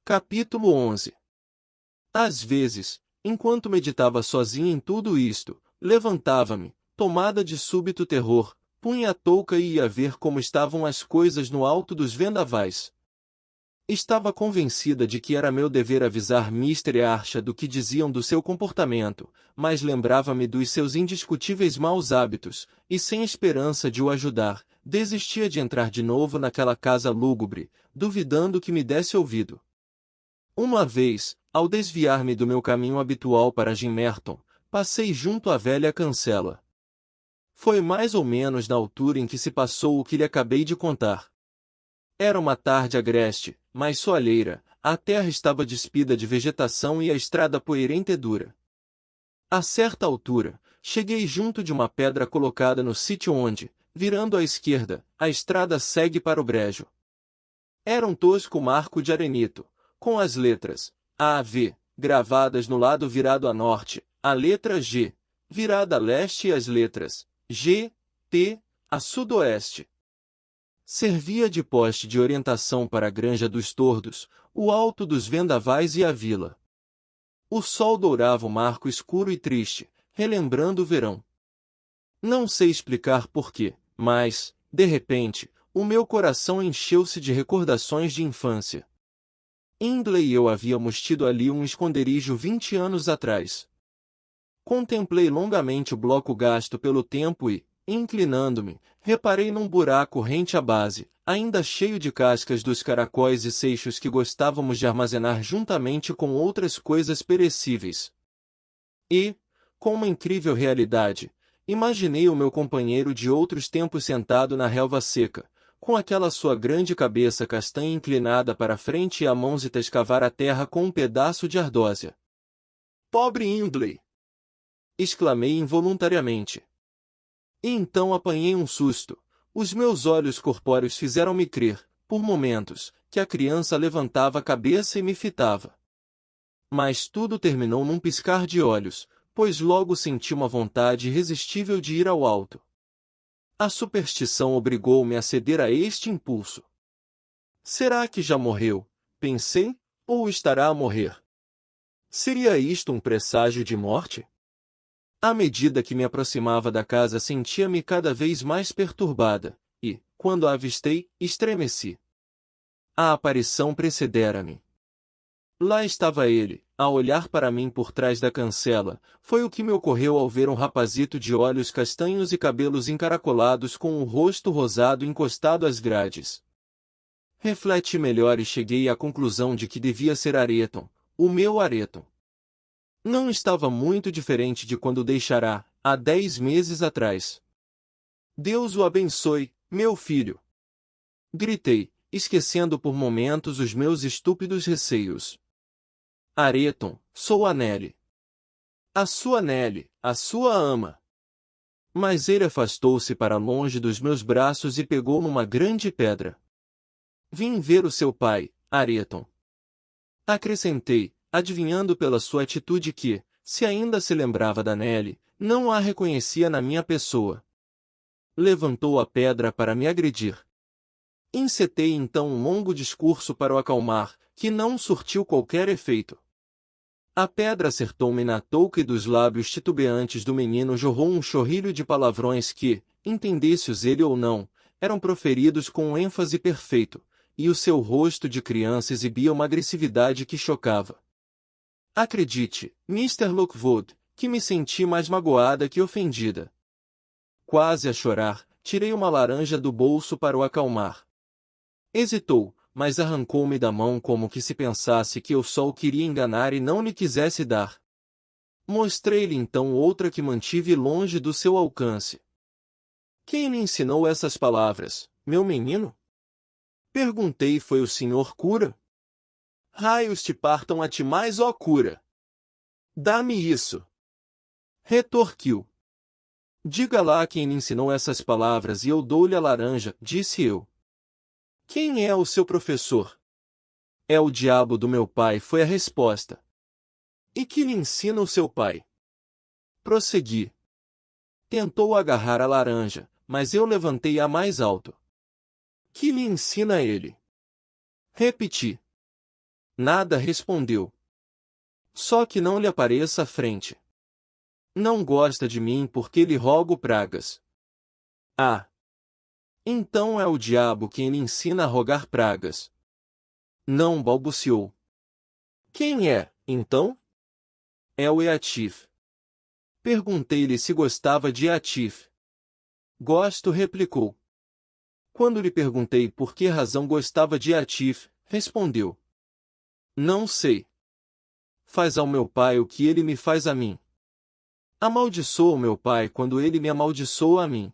Capítulo 11. Às vezes, enquanto meditava sozinha em tudo isto, levantava-me, tomada de súbito terror, punha a touca e ia ver como estavam as coisas no alto dos vendavais. Estava convencida de que era meu dever avisar Mr. Archer do que diziam do seu comportamento, mas lembrava-me dos seus indiscutíveis maus hábitos, e sem esperança de o ajudar, desistia de entrar de novo naquela casa lúgubre, duvidando que me desse ouvido. Uma vez, ao desviar-me do meu caminho habitual para Gimmerton, passei junto à velha cancela. Foi mais ou menos na altura em que se passou o que lhe acabei de contar. Era uma tarde agreste, mas soalheira, a terra estava despida de vegetação e a estrada poeirenta e dura. A certa altura, cheguei junto de uma pedra colocada no sítio onde, virando à esquerda, a estrada segue para o brejo. Era um tosco marco de arenito, com as letras A-V, gravadas no lado virado a norte, a letra G, virada a leste e as letras G, T, a sudoeste. Servia de poste de orientação para a Granja dos Tordos, o alto dos vendavais e a vila. O sol dourava o marco escuro e triste, relembrando o verão. Não sei explicar porquê, mas, de repente, o meu coração encheu-se de recordações de infância. Hindley e eu havíamos tido ali um esconderijo 20 anos atrás. Contemplei longamente o bloco gasto pelo tempo e, inclinando-me, reparei num buraco rente à base, ainda cheio de cascas dos caracóis e seixos que gostávamos de armazenar juntamente com outras coisas perecíveis. E, com uma incrível realidade, imaginei o meu companheiro de outros tempos sentado na relva seca, com aquela sua grande cabeça castanha inclinada para frente e a mãozita escavar a terra com um pedaço de ardósia. Pobre Hindley! Exclamei involuntariamente. E então apanhei um susto. Os meus olhos corpóreos fizeram-me crer, por momentos, que a criança levantava a cabeça e me fitava. Mas tudo terminou num piscar de olhos, pois logo senti uma vontade irresistível de ir ao alto. A superstição obrigou-me a ceder a este impulso. Será que já morreu? Pensei, ou estará a morrer? Seria isto um presságio de morte? À medida que me aproximava da casa sentia-me cada vez mais perturbada, e, quando a avistei, estremeci. A aparição precedera-me. Lá estava ele, a olhar para mim por trás da cancela. Foi o que me ocorreu ao ver um rapazito de olhos castanhos e cabelos encaracolados com o rosto rosado encostado às grades. Refleti melhor e cheguei à conclusão de que devia ser Areton, o meu Areton. Não estava muito diferente de quando o deixara, há 10 meses atrás. Deus o abençoe, meu filho! Gritei, esquecendo por momentos os meus estúpidos receios. Areton, sou a Nelly. A sua Nelly, a sua ama. Mas ele afastou-se para longe dos meus braços e pegou numa grande pedra. Vim ver o seu pai, Areton. Acrescentei, adivinhando pela sua atitude que, se ainda se lembrava da Nelly, não a reconhecia na minha pessoa. Levantou a pedra para me agredir. Encetei então um longo discurso para o acalmar, que não surtiu qualquer efeito. A pedra acertou-me na touca e dos lábios titubeantes do menino jorrou um chorrilho de palavrões que, entendesse-os ele ou não, eram proferidos com um ênfase perfeito, e o seu rosto de criança exibia uma agressividade que chocava. Acredite, Mr. Lockwood, que me senti mais magoada que ofendida. Quase a chorar, tirei uma laranja do bolso para o acalmar. Hesitou, mas arrancou-me da mão como que se pensasse que eu só o queria enganar e não lhe quisesse dar. Mostrei-lhe então outra que mantive longe do seu alcance. Quem lhe ensinou essas palavras, meu menino? Perguntei. Foi o senhor cura? Raios te partam a ti mais, ó cura! Dá-me isso! Retorquiu. Diga lá quem lhe ensinou essas palavras e eu dou-lhe a laranja, disse eu. Quem é o seu professor? É o diabo do meu pai, foi a resposta. E que lhe ensina o seu pai? Prossegui. Tentou agarrar a laranja, mas eu levantei-a mais alto. Que lhe ensina ele? Repeti. Nada respondeu. Só que não lhe apareça à frente. Não gosta de mim porque lhe rogo pragas. Ah! Então é o diabo quem lhe ensina a rogar pragas. Não, balbuciou. Quem é, então? É o Eatif. Perguntei-lhe se gostava de Eatif. Gosto, replicou. Quando lhe perguntei por que razão gostava de Eatif, respondeu. Não sei. Faz ao meu pai o que ele me faz a mim. Amaldiçoa o meu pai quando ele me amaldiçoa a mim.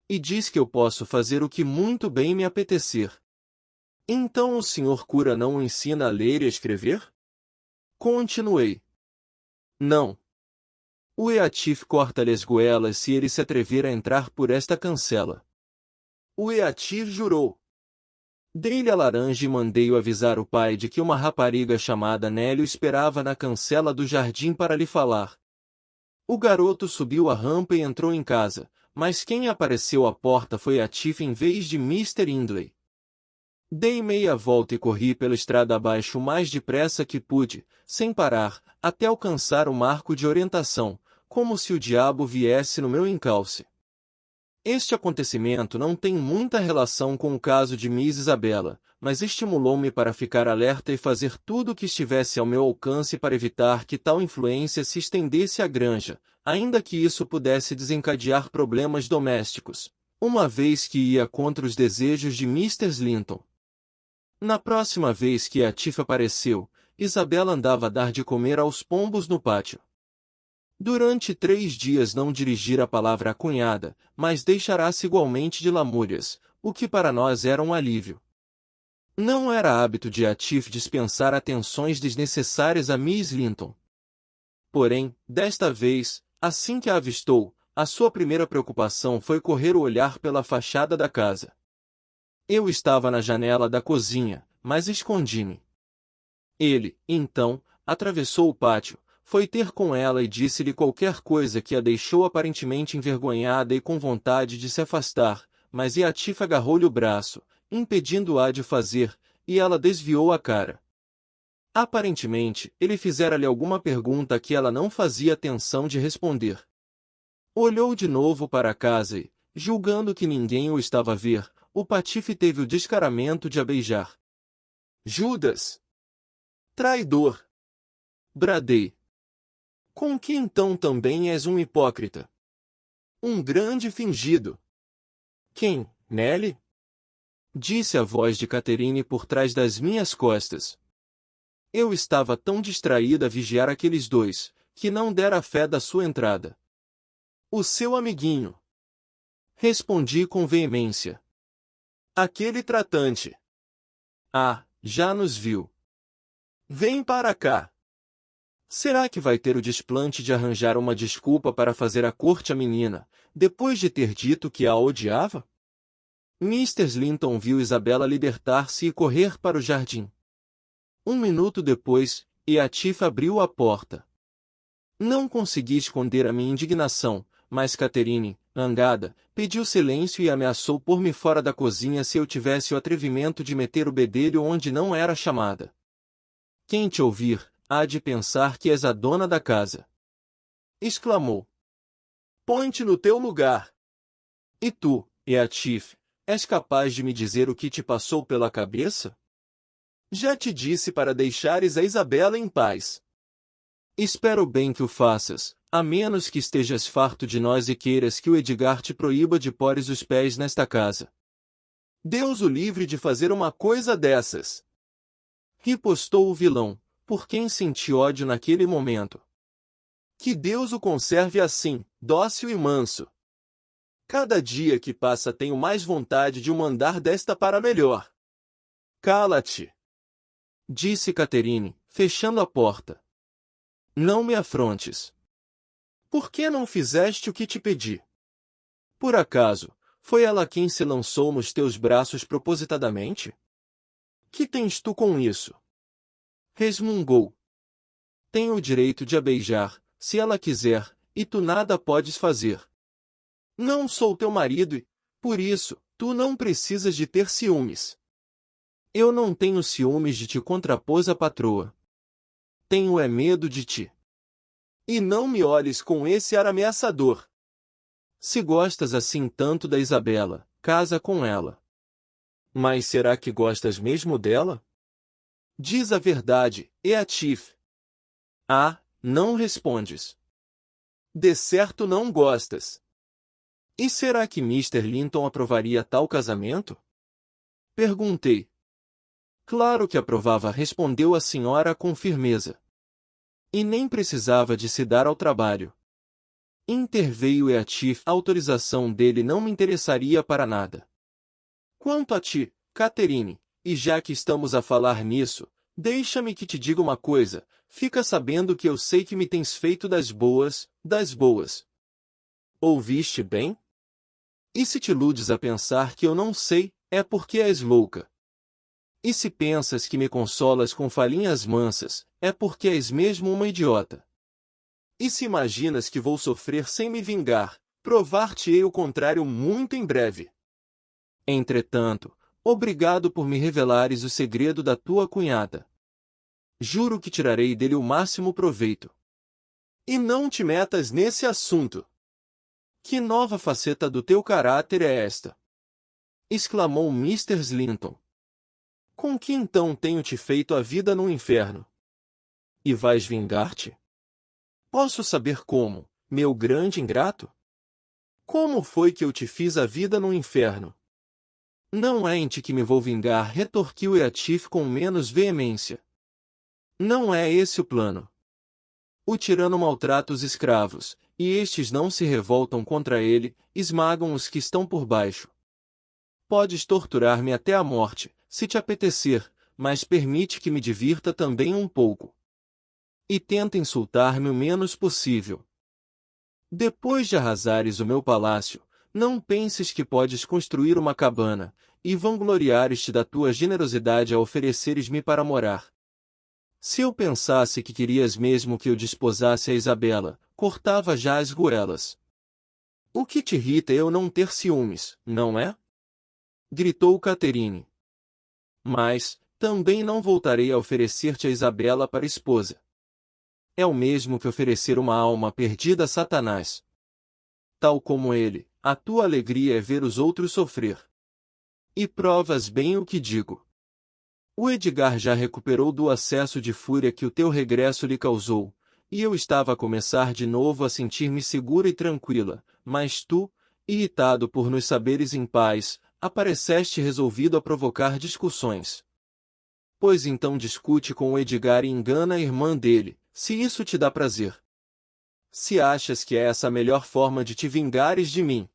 E diz que eu posso fazer o que muito bem me apetecer. Então o senhor cura não o ensina a ler e a escrever? Continuei. Não. O Eatif corta-lhe as goelas se ele se atrever a entrar por esta cancela. O Eatif jurou. Dei-lhe a laranja e mandei-o avisar o pai de que uma rapariga chamada Nélio esperava na cancela do jardim para lhe falar. O garoto subiu a rampa e entrou em casa, mas quem apareceu à porta foi Eatif em vez de Mr. Hindley. Dei meia volta e corri pela estrada abaixo o mais depressa que pude, sem parar, até alcançar o marco de orientação, como se o diabo viesse no meu encalce. Este acontecimento não tem muita relação com o caso de Miss Isabella, mas estimulou-me para ficar alerta e fazer tudo o que estivesse ao meu alcance para evitar que tal influência se estendesse à granja, ainda que isso pudesse desencadear problemas domésticos, uma vez que ia contra os desejos de Mr. Linton. Na próxima vez que a Tifa apareceu, Isabela andava a dar de comer aos pombos no pátio. Durante 3 dias não dirigira a palavra à cunhada, mas deixará-se igualmente de lamúrias, o que para nós era um alívio. Não era hábito de Atif dispensar atenções desnecessárias a Miss Linton. Porém, desta vez, assim que a avistou, a sua primeira preocupação foi correr o olhar pela fachada da casa. Eu estava na janela da cozinha, mas escondi-me. Ele, então, atravessou o pátio, foi ter com ela e disse-lhe qualquer coisa que a deixou aparentemente envergonhada e com vontade de se afastar, mas Eatif agarrou-lhe o braço, impedindo-a de fazer, e ela desviou a cara. Aparentemente, ele fizera-lhe alguma pergunta que ela não fazia atenção de responder. Olhou de novo para a casa e, julgando que ninguém o estava a ver, o patife teve o descaramento de a beijar. Judas! Traidor! Bradei. Com que então também és um hipócrita? Um grande fingido. Quem, Nelly? Disse a voz de Catherine por trás das minhas costas. Eu estava tão distraída a vigiar aqueles dois, que não dera fé da sua entrada. O seu amiguinho. Respondi com veemência. Aquele tratante. Ah, já nos viu. Vem para cá. Será que vai ter o desplante de arranjar uma desculpa para fazer a corte à menina, depois de ter dito que a odiava? Mr. Linton viu Isabela libertar-se e correr para o jardim. 1 minuto depois, Eatif abriu a porta. Não consegui esconder a minha indignação, mas Catherine, zangada, pediu silêncio e ameaçou pôr-me fora da cozinha se eu tivesse o atrevimento de meter o bedelho onde não era chamada. Quem te ouvir, há de pensar que és a dona da casa. Exclamou. Põe-te no teu lugar. E tu, Eatif, és capaz de me dizer o que te passou pela cabeça? Já te disse para deixares a Isabela em paz. Espero bem que o faças, a menos que estejas farto de nós e queiras que o Edgar te proíba de pôres os pés nesta casa. Deus o livre de fazer uma coisa dessas. Ripostou o vilão, por quem senti ódio naquele momento. Que Deus o conserve assim, dócil e manso. Cada dia que passa tenho mais vontade de o mandar desta para melhor. Cala-te! Disse Catherine, fechando a porta. Não me afrontes. Por que não fizeste o que te pedi? Por acaso, foi ela quem se lançou nos teus braços propositadamente? Que tens tu com isso? Resmungou. Tenho o direito de a beijar, se ela quiser, e tu nada podes fazer. Não sou teu marido e, por isso, tu não precisas de ter ciúmes. Eu não tenho ciúmes de ti, contrapôs a patroa. Tenho medo de ti. E não me olhes com esse ar ameaçador. Se gostas assim tanto da Isabela, casa com ela. Mas será que gostas mesmo dela? Diz a verdade, Eatif. Ah, não respondes. De certo não gostas. E será que Mr. Linton aprovaria tal casamento? Perguntei. Claro que aprovava, respondeu a senhora com firmeza. E nem precisava de se dar ao trabalho. Interveio Eatif, a autorização dele não me interessaria para nada. Quanto a ti, Catherine, e já que estamos a falar nisso, deixa-me que te diga uma coisa, fica sabendo que eu sei que me tens feito das boas, das boas. Ouviste bem? E se te iludes a pensar que eu não sei, é porque és louca. E se pensas que me consolas com falinhas mansas, é porque és mesmo uma idiota. E se imaginas que vou sofrer sem me vingar, provar-te-ei o contrário muito em breve. Entretanto, obrigado por me revelares o segredo da tua cunhada. Juro que tirarei dele o máximo proveito. E não te metas nesse assunto. Que nova faceta do teu caráter é esta? Exclamou Mr. Slinton. Com que então tenho te feito a vida no inferno? E vais vingar-te? Posso saber como, meu grande ingrato? Como foi que eu te fiz a vida no inferno? Não é em ti que me vou vingar, retorquiu Eatif com menos veemência. Não é esse o plano. O tirano maltrata os escravos, e estes não se revoltam contra ele, esmagam os que estão por baixo. Podes torturar-me até a morte, se te apetecer, mas permite que me divirta também um pouco. E tenta insultar-me o menos possível. Depois de arrasares o meu palácio, não penses que podes construir uma cabana, e vangloriares-te da tua generosidade a ofereceres-me para morar. Se eu pensasse que querias mesmo que eu desposasse a Isabela, cortava já as goelas. O que te irrita é eu não ter ciúmes, não é? Gritou Catherine. Mas, também não voltarei a oferecer-te a Isabela para esposa. É o mesmo que oferecer uma alma perdida a Satanás. Tal como ele, a tua alegria é ver os outros sofrer. E provas bem o que digo. O Edgar já recuperou do acesso de fúria que o teu regresso lhe causou, e eu estava a começar de novo a sentir-me segura e tranquila, mas tu, irritado por nos saberes em paz, apareceste resolvido a provocar discussões. Pois então discute com o Edgar e engana a irmã dele, se isso te dá prazer. Se achas que é essa a melhor forma de te vingares de mim.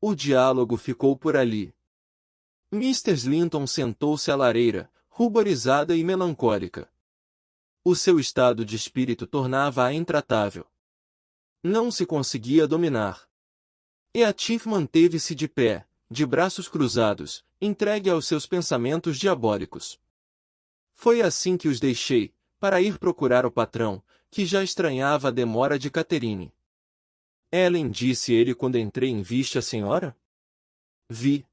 O diálogo ficou por ali. Mr. Slinton sentou-se à lareira, ruborizada e melancólica. O seu estado de espírito tornava-a intratável. Não se conseguia dominar. Eatif manteve-se de pé, de braços cruzados, entregue aos seus pensamentos diabólicos. Foi assim que os deixei, para ir procurar o patrão, que já estranhava a demora de Catherine. Ellen, disse ele quando entrei em vista a senhora? Vi.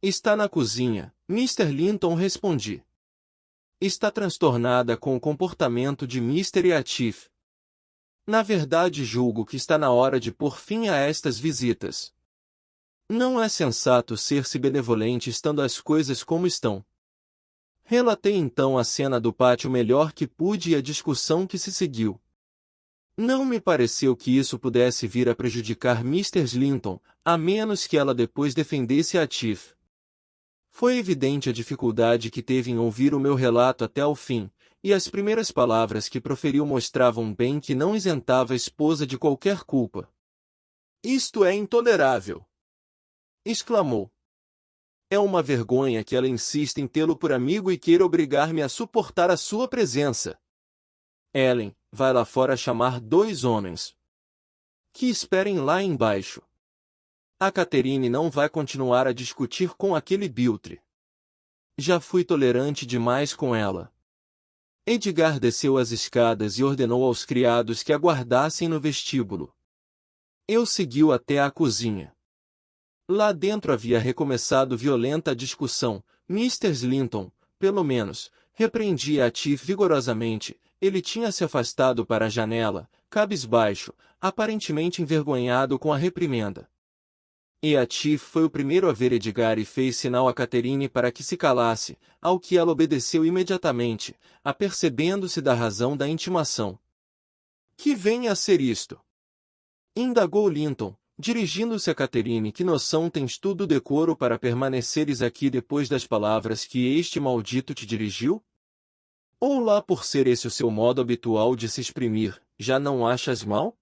Está na cozinha, Mr. Linton, respondi. Está transtornada com o comportamento de Mr. Eatif. Na verdade, julgo que está na hora de pôr fim a estas visitas. Não é sensato ser-se benevolente estando as coisas como estão. Relatei então a cena do pátio melhor que pude e a discussão que se seguiu. Não me pareceu que isso pudesse vir a prejudicar Mr. Slinton, a menos que ela depois defendesse Eatif. Foi evidente a dificuldade que teve em ouvir o meu relato até ao fim, e as primeiras palavras que proferiu mostravam bem que não isentava a esposa de qualquer culpa. Isto é intolerável! Exclamou. É uma vergonha que ela insista em tê-lo por amigo e queira obrigar-me a suportar a sua presença. Ellen, vai lá fora chamar 2 homens. Que esperem lá embaixo. A Catherine não vai continuar a discutir com aquele biltre. Já fui tolerante demais com ela. Edgar desceu as escadas e ordenou aos criados que aguardassem no vestíbulo. Eu segui-o até à cozinha. Lá dentro havia recomeçado violenta discussão, Mr. Slinton, pelo menos, repreendia Atif vigorosamente. Ele tinha se afastado para a janela, cabisbaixo, aparentemente envergonhado com a reprimenda. E Atif foi o primeiro a ver Edgar e fez sinal a Catherine para que se calasse, ao que ela obedeceu imediatamente, apercebendo-se da razão da intimação. Que vem a ser isto? Indagou Linton, dirigindo-se a Catherine. Que noção tens tu do decoro para permaneceres aqui depois das palavras que este maldito te dirigiu? Ou lá por ser esse o seu modo habitual de se exprimir, já não achas mal?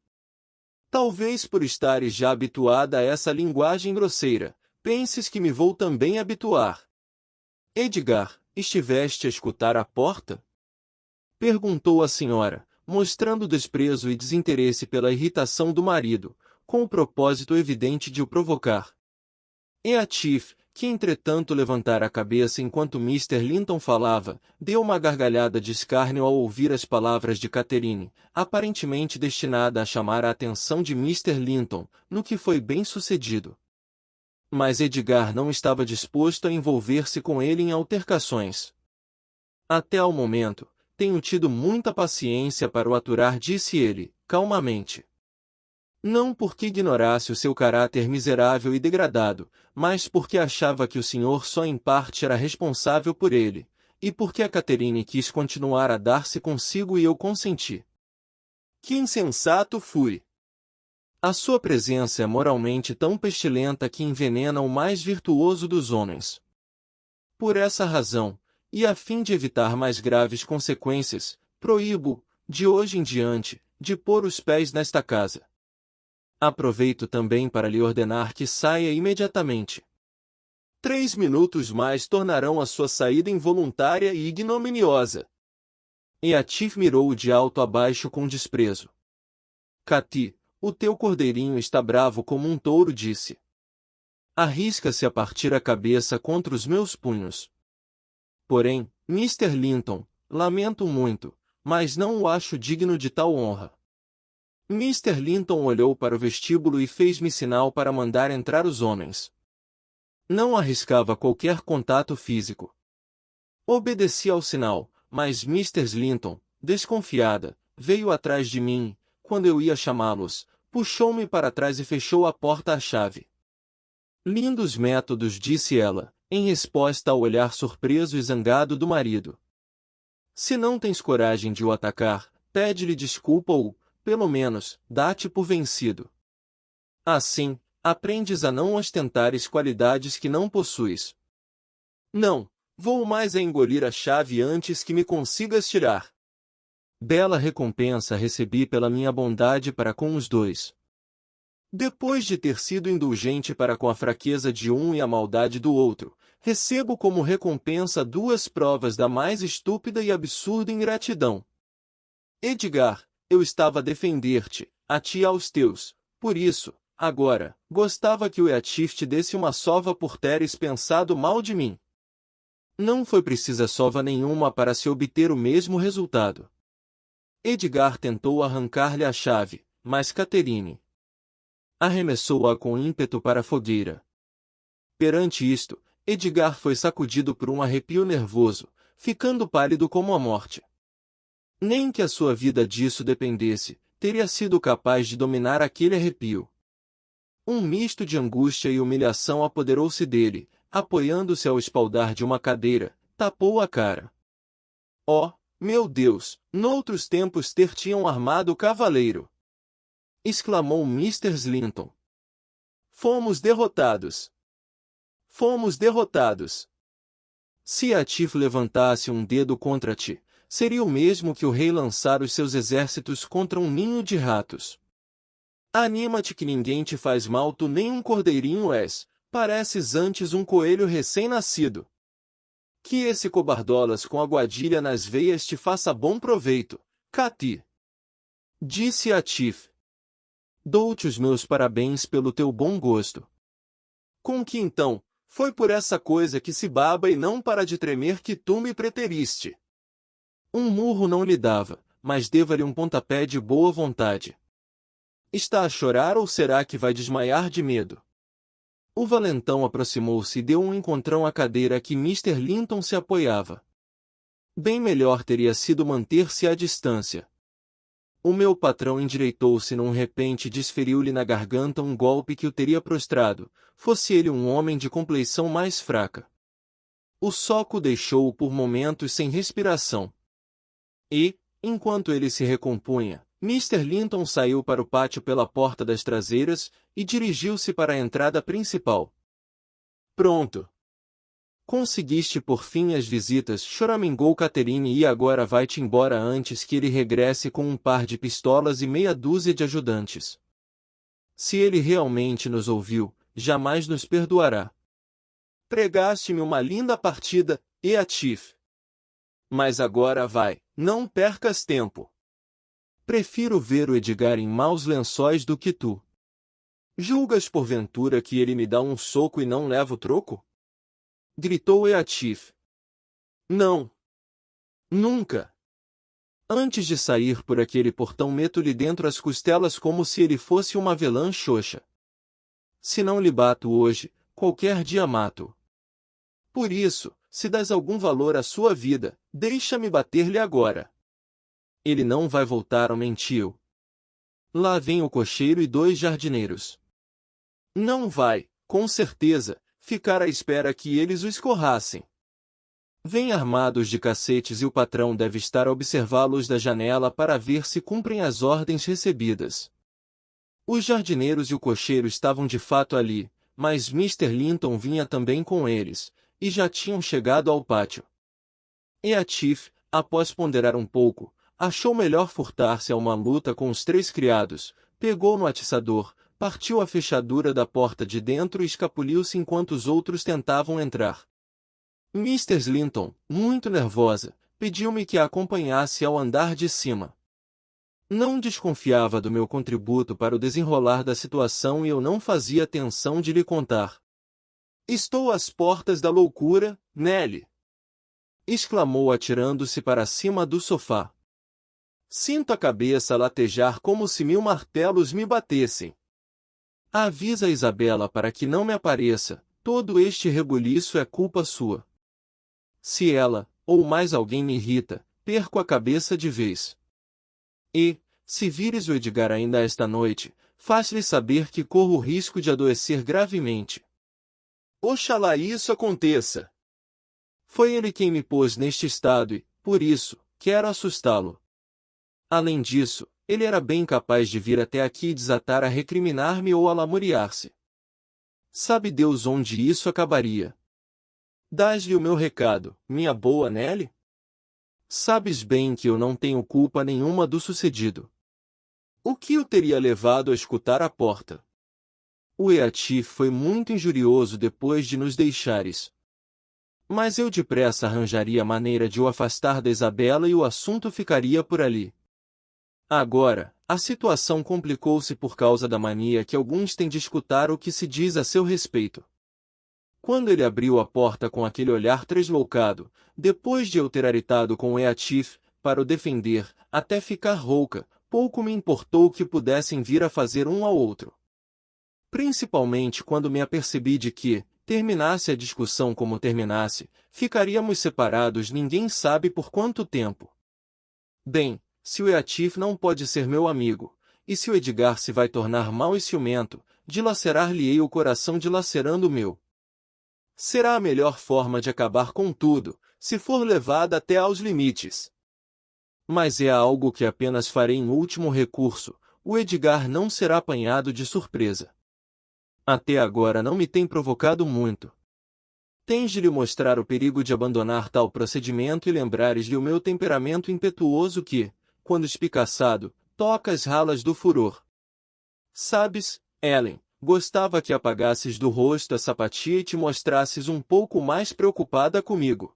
Talvez por estares já habituada a essa linguagem grosseira, penses que me vou também habituar. Edgar, estiveste a escutar à porta? Perguntou a senhora, mostrando desprezo e desinteresse pela irritação do marido, com o propósito evidente de o provocar. E Atif, que entretanto levantara a cabeça enquanto Mr. Linton falava, deu uma gargalhada de escárnio ao ouvir as palavras de Catherine, aparentemente destinada a chamar a atenção de Mr. Linton, no que foi bem sucedido. Mas Edgar não estava disposto a envolver-se com ele em altercações. Até ao momento, tenho tido muita paciência para o aturar, disse ele, calmamente. Não porque ignorasse o seu caráter miserável e degradado, mas porque achava que o senhor só em parte era responsável por ele, e porque a Catherine quis continuar a dar-se consigo e eu consenti. Que insensato fui! A sua presença é moralmente tão pestilenta que envenena o mais virtuoso dos homens. Por essa razão, e a fim de evitar mais graves consequências, proíbo, de hoje em diante, de pôr os pés nesta casa. Aproveito também para lhe ordenar que saia imediatamente. 3 minutos mais tornarão a sua saída involuntária e ignominiosa. E Atif mirou-o de alto a baixo com desprezo. Cati, o teu cordeirinho está bravo como um touro, disse. Arrisca-se a partir a cabeça contra os meus punhos. Porém, Mr. Linton, lamento muito, mas não o acho digno de tal honra. Mr. Linton olhou para o vestíbulo e fez-me sinal para mandar entrar os homens. Não arriscava qualquer contato físico. Obedeci ao sinal, mas Mr. Linton, desconfiada, veio atrás de mim, quando eu ia chamá-los, puxou-me para trás e fechou a porta à chave. Lindos métodos, disse ela, em resposta ao olhar surpreso e zangado do marido. Se não tens coragem de o atacar, pede-lhe desculpa ou, pelo menos, dá-te por vencido. Assim, aprendes a não ostentares qualidades que não possuis. Não, vou mais a engolir a chave antes que me consigas tirar. Bela recompensa recebi pela minha bondade para com os dois. Depois de ter sido indulgente para com a fraqueza de um e a maldade do outro, recebo como recompensa 2 provas da mais estúpida e absurda ingratidão. Edgar, eu estava a defender-te, a ti e aos teus, por isso, agora, gostava que o Atif te desse uma sova por teres pensado mal de mim. Não foi precisa sova nenhuma para se obter o mesmo resultado. Edgar tentou arrancar-lhe a chave, mas Catherine arremessou-a com ímpeto para a fogueira. Perante isto, Edgar foi sacudido por um arrepio nervoso, ficando pálido como a morte. Nem que a sua vida disso dependesse, teria sido capaz de dominar aquele arrepio. Um misto de angústia e humilhação apoderou-se dele, apoiando-se ao espaldar de uma cadeira, tapou a cara. Oh, meu Deus, noutros tempos ter-te-iam armado cavaleiro! Exclamou Mr. Slinton. Fomos derrotados! Fomos derrotados! Se Atif levantasse um dedo contra ti, seria o mesmo que o rei lançar os seus exércitos contra um ninho de ratos. Anima-te que ninguém te faz mal, tu nem um cordeirinho és, pareces antes um coelho recém-nascido. Que esse cobardolas com aguadilha nas veias te faça bom proveito, Cati. Disse Atif. Dou-te os meus parabéns pelo teu bom gosto. Com que então, foi por essa coisa que se baba e não para de tremer que tu me preteriste. Um murro não lhe dava, mas deva-lhe um pontapé de boa vontade. Está a chorar ou será que vai desmaiar de medo? O valentão aproximou-se e deu um encontrão à cadeira a que Mr. Linton se apoiava. Bem melhor teria sido manter-se à distância. O meu patrão endireitou-se num repente e desferiu-lhe na garganta um golpe que o teria prostrado, fosse ele um homem de compleição mais fraca. O soco deixou-o por momentos sem respiração. E, enquanto ele se recompunha, Mr. Linton saiu para o pátio pela porta das traseiras e dirigiu-se para a entrada principal. Pronto! Conseguiste por fim as visitas, choramingou Catherine, e agora vai-te embora antes que ele regresse com um par de pistolas e meia dúzia de ajudantes. Se ele realmente nos ouviu, jamais nos perdoará. Pregaste-me uma linda partida, Eatif. Mas agora vai, não percas tempo. Prefiro ver o Edgar em maus lençóis do que tu. Julgas porventura que ele me dá um soco e não leva o troco? Gritou Eatif. Não. Nunca. Antes de sair por aquele portão meto-lhe dentro as costelas como se ele fosse uma avelã xoxa. Se não lhe bato hoje, qualquer dia mato. Por isso, se dás algum valor à sua vida, deixa-me bater-lhe agora. Ele não vai voltar, mentiu. Lá vem o cocheiro e 2 jardineiros. Não vai, com certeza, ficar à espera que eles o escorrassem. Vêm armados de cacetes e o patrão deve estar a observá-los da janela para ver se cumprem as ordens recebidas. Os jardineiros e o cocheiro estavam de fato ali, mas Mr. Linton vinha também com eles, e já tinham chegado ao pátio. Eatif, após ponderar um pouco, achou melhor furtar-se a uma luta com os 3 criados, pegou no atiçador, partiu a fechadura da porta de dentro e escapuliu-se enquanto os outros tentavam entrar. Mrs. Linton, muito nervosa, pediu-me que a acompanhasse ao andar de cima. Não desconfiava do meu contributo para o desenrolar da situação e eu não fazia atenção de lhe contar. Estou às portas da loucura, Nelly! Exclamou atirando-se para cima do sofá. Sinto a cabeça latejar como se 1000 martelos me batessem. Avisa a Isabela para que não me apareça, todo este rebuliço é culpa sua. Se ela, ou mais alguém me irrita, perco a cabeça de vez. E, se vires o Edgar ainda esta noite, faz-lhe saber que corro o risco de adoecer gravemente. Oxalá isso aconteça. Foi ele quem me pôs neste estado e, por isso, quero assustá-lo. Além disso, ele era bem capaz de vir até aqui e desatar a recriminar-me ou a lamuriar-se. Sabe Deus onde isso acabaria. Dás-lhe o meu recado, minha boa Nelly? Sabes bem que eu não tenho culpa nenhuma do sucedido. O que o teria levado a escutar a porta? O Eatif foi muito injurioso depois de nos deixares. Mas eu depressa arranjaria maneira de o afastar da Isabela e o assunto ficaria por ali. Agora, a situação complicou-se por causa da mania que alguns têm de escutar o que se diz a seu respeito. Quando ele abriu a porta com aquele olhar tresloucado, depois de eu ter aritado com o Eatif, para o defender, até ficar rouca, pouco me importou que pudessem vir a fazer um ao outro. Principalmente quando me apercebi de que, terminasse a discussão como terminasse, ficaríamos separados ninguém sabe por quanto tempo. Bem, se o Eatif não pode ser meu amigo, e se o Edgar se vai tornar mau e ciumento, dilacerar-lhe-ei o coração dilacerando o meu. Será a melhor forma de acabar com tudo, se for levada até aos limites. Mas é algo que apenas farei em último recurso, o Edgar não será apanhado de surpresa. Até agora não me tem provocado muito. Tens de lhe mostrar o perigo de abandonar tal procedimento e lembrares-lhe o meu temperamento impetuoso que, quando espicaçado, toca as ralas do furor. Sabes, Ellen, gostava que apagasses do rosto a simpatia e te mostrasses um pouco mais preocupada comigo.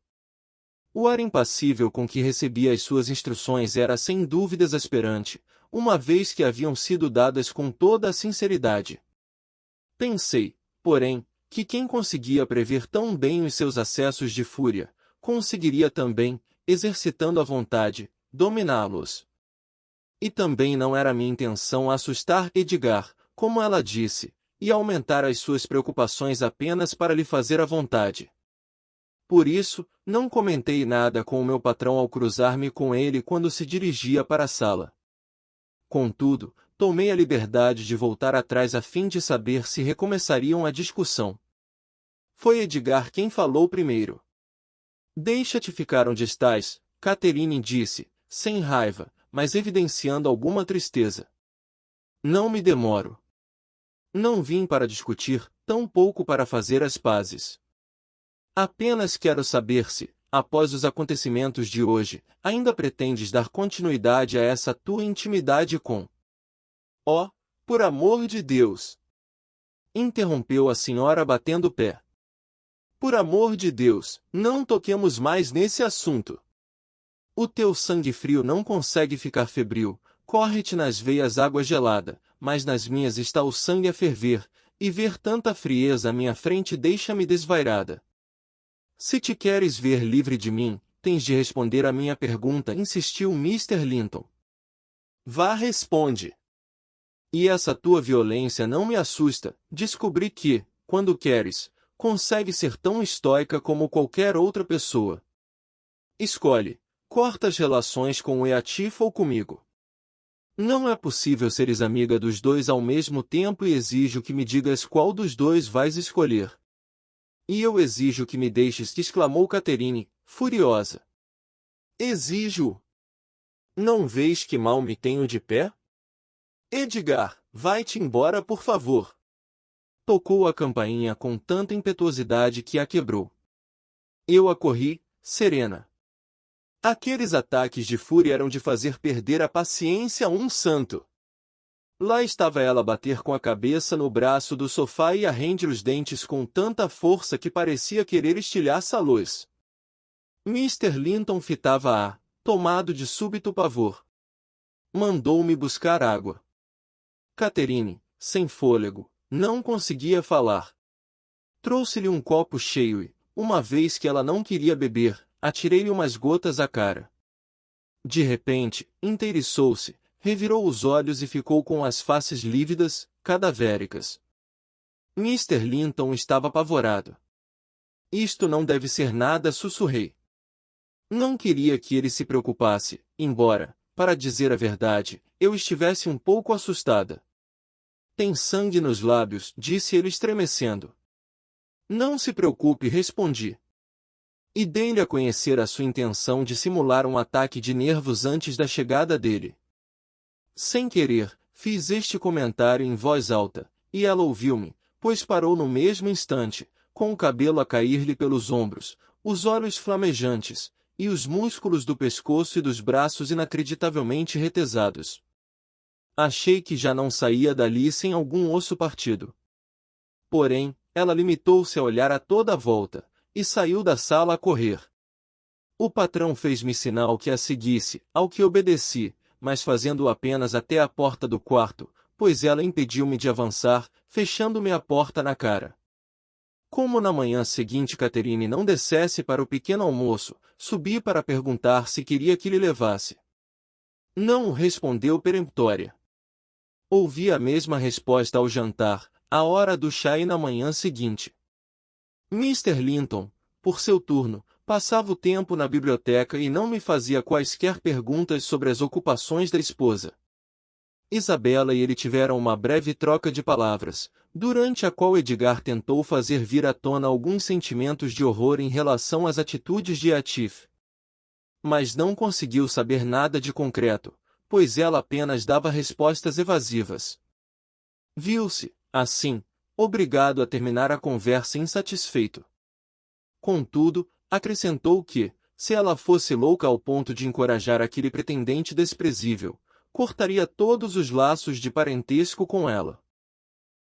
O ar impassível com que recebia as suas instruções era sem dúvida exasperante, uma vez que haviam sido dadas com toda a sinceridade. Pensei, porém, que quem conseguia prever tão bem os seus acessos de fúria, conseguiria também, exercitando a vontade, dominá-los. E também não era minha intenção assustar Edgar, como ela disse, e aumentar as suas preocupações apenas para lhe fazer a vontade. Por isso, não comentei nada com o meu patrão ao cruzar-me com ele quando se dirigia para a sala. Contudo, tomei a liberdade de voltar atrás a fim de saber se recomeçariam a discussão. Foi Edgar quem falou primeiro. Deixa-te ficar onde estás, Catherine disse, sem raiva, mas evidenciando alguma tristeza. Não me demoro. Não vim para discutir, tampouco para fazer as pazes. Apenas quero saber se, após os acontecimentos de hoje, ainda pretendes dar continuidade a essa tua intimidade com... Oh, por amor de Deus! Interrompeu a senhora batendo o pé. Por amor de Deus, não toquemos mais nesse assunto. O teu sangue frio não consegue ficar febril, corre-te nas veias água gelada, mas nas minhas está o sangue a ferver, e ver tanta frieza à minha frente deixa-me desvairada. Se te queres ver livre de mim, tens de responder à minha pergunta, insistiu Mr. Linton. Vá, responde. E essa tua violência não me assusta, descobri que, quando queres, consegue ser tão estoica como qualquer outra pessoa. Escolhe, corta as relações com o Eatif ou comigo. Não é possível seres amiga dos dois ao mesmo tempo e exijo que me digas qual dos dois vais escolher. E eu exijo que me deixes, exclamou Catherine, furiosa. Exijo. Não vês que mal me tenho de pé? Edgar, vai-te embora por favor. Tocou a campainha com tanta impetuosidade que a quebrou. Eu acorri, serena. Aqueles ataques de fúria eram de fazer perder a paciência a um santo. Lá estava ela a bater com a cabeça no braço do sofá e a render os dentes com tanta força que parecia querer estilhaça a luz. Mr. Linton fitava-a, tomado de súbito pavor. Mandou-me buscar água. Catherine, sem fôlego, não conseguia falar. Trouxe-lhe um copo cheio e, uma vez que ela não queria beber, atirei-lhe umas gotas à cara. De repente, inteiriçou-se, revirou os olhos e ficou com as faces lívidas, cadavéricas. Mr. Linton estava apavorado. Isto não deve ser nada, sussurrei. Não queria que ele se preocupasse, embora, para dizer a verdade, eu estivesse um pouco assustada. Tem sangue nos lábios, disse ele estremecendo. Não se preocupe, respondi. E dei-lhe a conhecer a sua intenção de simular um ataque de nervos antes da chegada dele. Sem querer, fiz este comentário em voz alta, e ela ouviu-me, pois parou no mesmo instante, com o cabelo a cair-lhe pelos ombros, os olhos flamejantes, e os músculos do pescoço e dos braços inacreditavelmente retesados. Achei que já não saía dali sem algum osso partido. Porém, ela limitou-se a olhar a toda a volta, e saiu da sala a correr. O patrão fez-me sinal que a seguisse, ao que obedeci, mas fazendo-o apenas até a porta do quarto, pois ela impediu-me de avançar, fechando-me a porta na cara. Como na manhã seguinte Catherine não descesse para o pequeno almoço, subi para perguntar se queria que lhe levasse. Não, respondeu peremptória. Ouvi a mesma resposta ao jantar, à hora do chá e na manhã seguinte. Mr. Linton, por seu turno, passava o tempo na biblioteca e não me fazia quaisquer perguntas sobre as ocupações da esposa. Isabela e ele tiveram uma breve troca de palavras, durante a qual Edgar tentou fazer vir à tona alguns sentimentos de horror em relação às atitudes de Eatif. Mas não conseguiu saber nada de concreto, pois ela apenas dava respostas evasivas. Viu-se, assim, obrigado a terminar a conversa insatisfeito. Contudo, acrescentou que, se ela fosse louca ao ponto de encorajar aquele pretendente desprezível, cortaria todos os laços de parentesco com ela.